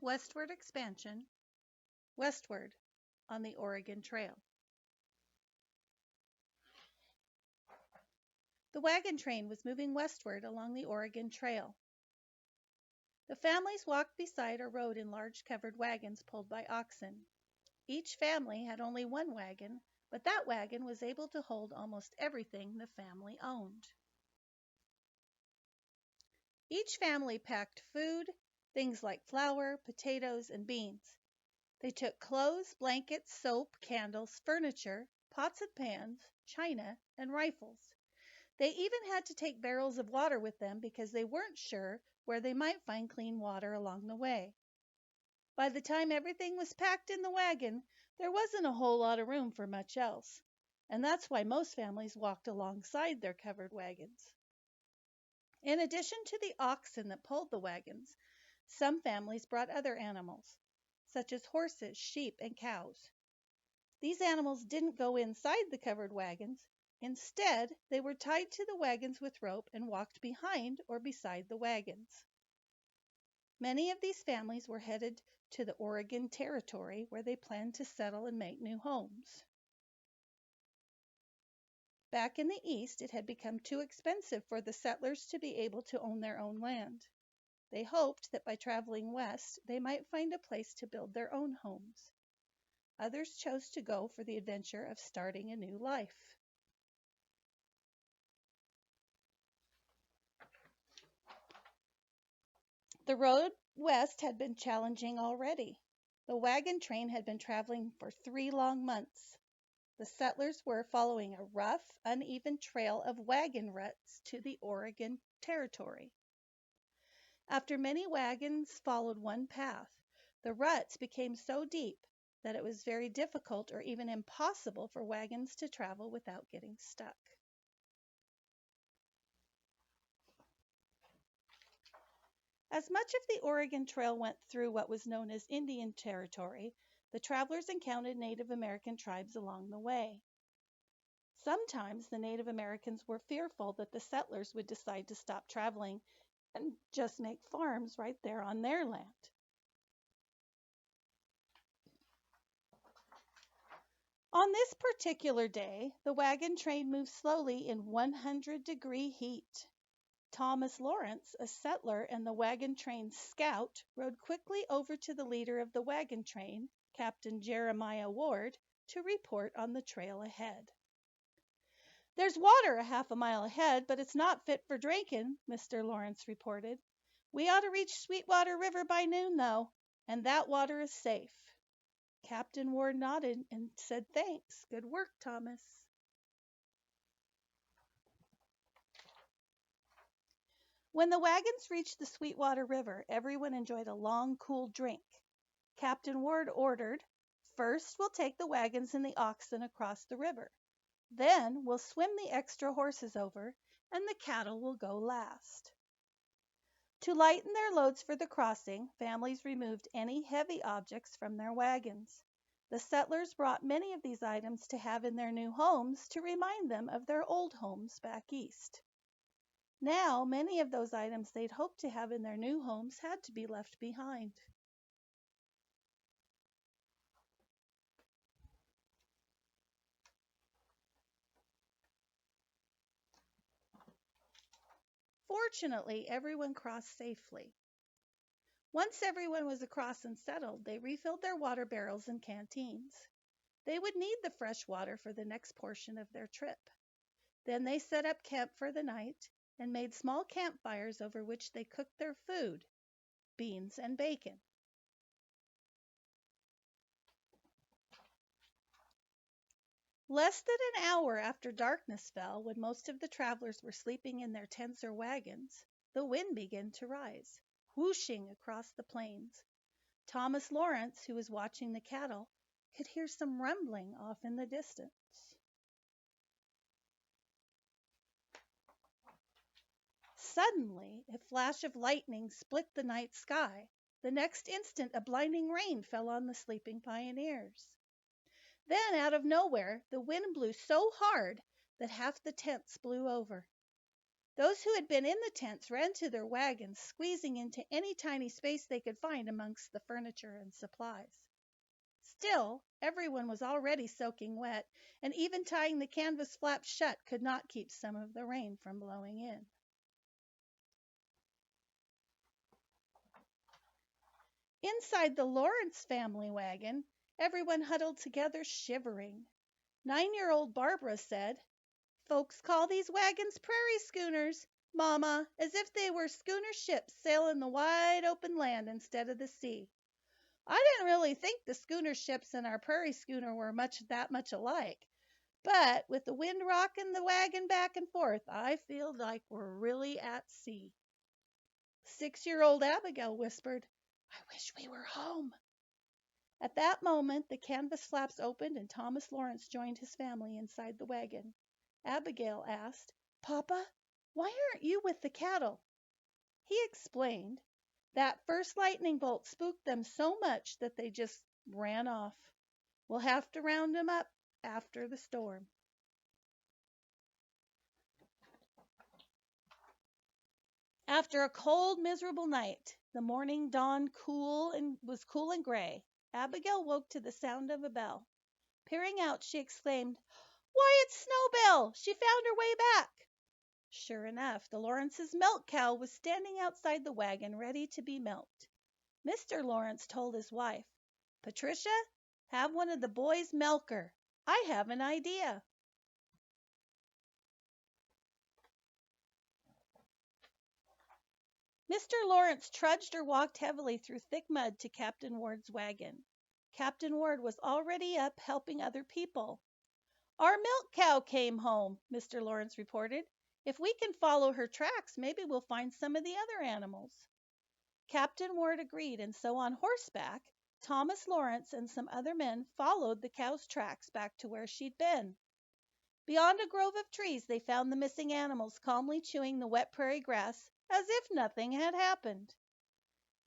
Westward expansion, westward on the Oregon Trail. The wagon train was moving westward along the Oregon Trail. The families walked beside or rode in large covered wagons pulled by oxen. Each family had only one wagon, but that wagon was able to hold almost everything the family owned. Each family packed food, things like flour, potatoes, and beans. They took clothes, blankets, soap, candles, furniture, pots and pans, china, and rifles. They even had to take barrels of water with them because they weren't sure where they might find clean water along the way. By the time everything was packed in the wagon, there wasn't a whole lot of room for much else, and that's why most families walked alongside their covered wagons. In addition to the oxen that pulled the wagons, some families brought other animals, such as horses, sheep, and cows. These animals didn't go inside the covered wagons. Instead, they were tied to the wagons with rope and walked behind or beside the wagons. Many of these families were headed to the Oregon Territory where they planned to settle and make new homes. Back in the East, it had become too expensive for the settlers to be able to own their own land. They hoped that by traveling west, they might find a place to build their own homes. Others chose to go for the adventure of starting a new life. The road west had been challenging already. The wagon train had been traveling for 3 long months. The settlers were following a rough, uneven trail of wagon ruts to the Oregon Territory. After many wagons followed one path, the ruts became so deep that it was very difficult or even impossible for wagons to travel without getting stuck. As much of the Oregon Trail went through what was known as Indian Territory, the travelers encountered Native American tribes along the way. Sometimes the Native Americans were fearful that the settlers would decide to stop traveling and just make farms right there on their land. On this particular day, the wagon train moved slowly in 100-degree heat. Thomas Lawrence, a settler and the wagon train's scout, rode quickly over to the leader of the wagon train, Captain Jeremiah Ward, to report on the trail ahead. "There's water a half a mile ahead, but it's not fit for drinking," Mr. Lawrence reported. "We ought to reach Sweetwater River by noon, though, and that water is safe." Captain Ward nodded and said thanks. "Good work, Thomas." When the wagons reached the Sweetwater River, everyone enjoyed a long, cool drink. Captain Ward ordered, "First, we'll take the wagons and the oxen across the river. Then we'll swim the extra horses over, and the cattle will go last." To lighten their loads for the crossing, families removed any heavy objects from their wagons. The settlers brought many of these items to have in their new homes to remind them of their old homes back east. Now, many of those items they'd hoped to have in their new homes had to be left behind. Fortunately, everyone crossed safely. Once everyone was across and settled, they refilled their water barrels and canteens. They would need the fresh water for the next portion of their trip. Then they set up camp for the night and made small campfires over which they cooked their food, beans and bacon. Less than an hour after darkness fell, when most of the travelers were sleeping in their tents or wagons, the wind began to rise, whooshing across the plains. Thomas Lawrence, who was watching the cattle, could hear some rumbling off in the distance. Suddenly, a flash of lightning split the night sky. The next instant, a blinding rain fell on the sleeping pioneers. Then, out of nowhere, the wind blew so hard that half the tents blew over. Those who had been in the tents ran to their wagons, squeezing into any tiny space they could find amongst the furniture and supplies. Still, everyone was already soaking wet, and even tying the canvas flaps shut could not keep some of the rain from blowing in. Inside the Lawrence family wagon, everyone huddled together, shivering. 9-year-old Barbara said, "Folks call these wagons prairie schooners, Mama, as if they were schooner ships sailing the wide open land instead of the sea. I didn't really think the schooner ships and our prairie schooner were that much alike. But with the wind rocking the wagon back and forth, I feel like we're really at sea." 6-year-old Abigail whispered, "I wish we were home." At that moment, the canvas flaps opened and Thomas Lawrence joined his family inside the wagon. Abigail asked, "Papa, why aren't you with the cattle?" He explained, "That first lightning bolt spooked them so much that they just ran off. We'll have to round them up after the storm." After a cold, miserable night, the morning dawned cool and gray. Abigail woke to the sound of a bell. Peering out, she exclaimed, "Why, it's Snowbell! She found her way back." Sure enough, the Lawrences' milk cow was standing outside the wagon, ready to be milked. Mr. Lawrence told his wife, "Patricia, have one of the boys milk her. I have an idea." Mr. Lawrence trudged or walked heavily through thick mud to Captain Ward's wagon. Captain Ward was already up helping other people. "Our milk cow came home," Mr. Lawrence reported. "If we can follow her tracks, maybe we'll find some of the other animals." Captain Ward agreed, and so on horseback, Thomas Lawrence and some other men followed the cow's tracks back to where she'd been. Beyond a grove of trees, they found the missing animals calmly chewing the wet prairie grass as if nothing had happened.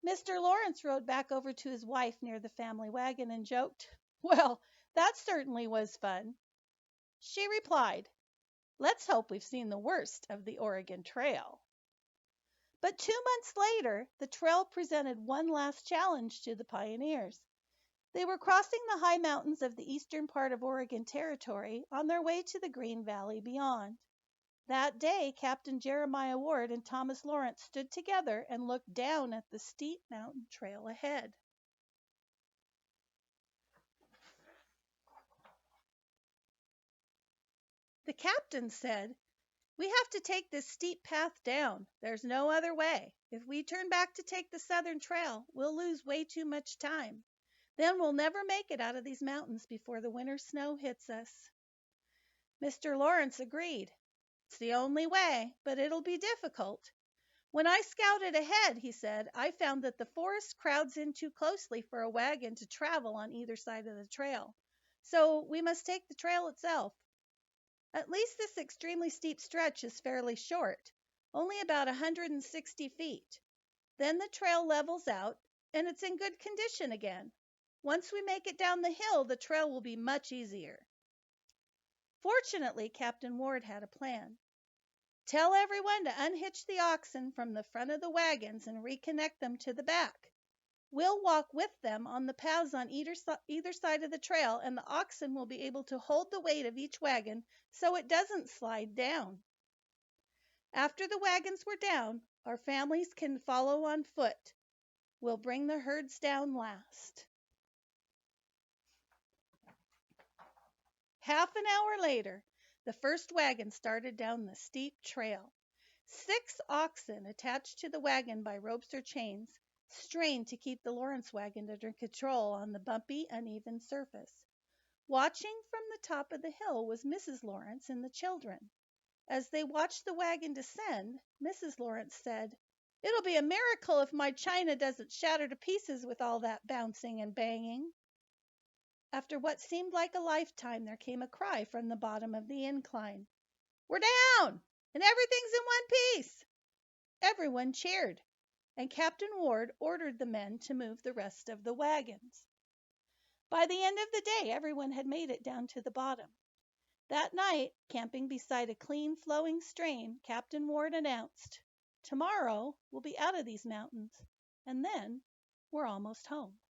Mr. Lawrence rode back over to his wife near the family wagon and joked, "Well, that certainly was fun." She replied, "Let's hope we've seen the worst of the Oregon Trail." But 2 months later, the trail presented one last challenge to the pioneers. They were crossing the high mountains of the eastern part of Oregon Territory on their way to the Green Valley beyond. That day, Captain Jeremiah Ward and Thomas Lawrence stood together and looked down at the steep mountain trail ahead. The captain said, "We have to take this steep path down. There's no other way. If we turn back to take the southern trail, we'll lose way too much time. Then we'll never make it out of these mountains before the winter snow hits us." Mr. Lawrence agreed. "It's the only way, but it'll be difficult. When I scouted ahead," he said, "I found that the forest crowds in too closely for a wagon to travel on either side of the trail. So we must take the trail itself. At least this extremely steep stretch is fairly short, only about 160 feet. Then the trail levels out, and it's in good condition again. Once we make it down the hill, the trail will be much easier." Fortunately, Captain Ward had a plan. "Tell everyone to unhitch the oxen from the front of the wagons and reconnect them to the back. We'll walk with them on the paths on either side of the trail, and the oxen will be able to hold the weight of each wagon so it doesn't slide down. After the wagons were down, our families can follow on foot. We'll bring the herds down last." Half an hour later, the first wagon started down the steep trail. 6 oxen, attached to the wagon by ropes or chains, strained to keep the Lawrence wagon under control on the bumpy, uneven surface. Watching from the top of the hill was Mrs. Lawrence and the children. As they watched the wagon descend, Mrs. Lawrence said, "It'll be a miracle if my china doesn't shatter to pieces with all that bouncing and banging." After what seemed like a lifetime, there came a cry from the bottom of the incline, "We're down, and everything's in one piece." Everyone cheered, and Captain Ward ordered the men to move the rest of the wagons. By the end of the day, everyone had made it down to the bottom. That night, camping beside a clean flowing stream, Captain Ward announced, "Tomorrow we'll be out of these mountains, and then we're almost home."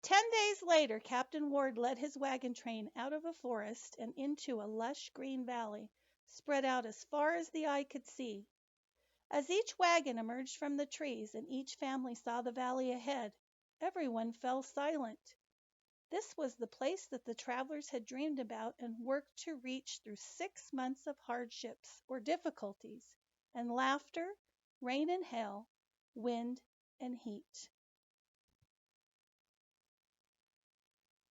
10 days later, Captain Ward led his wagon train out of a forest and into a lush green valley, spread out as far as the eye could see. As each wagon emerged from the trees and each family saw the valley ahead, everyone fell silent. This was the place that the travelers had dreamed about and worked to reach through 6 months of hardships or difficulties, and laughter, rain and hail, wind and heat.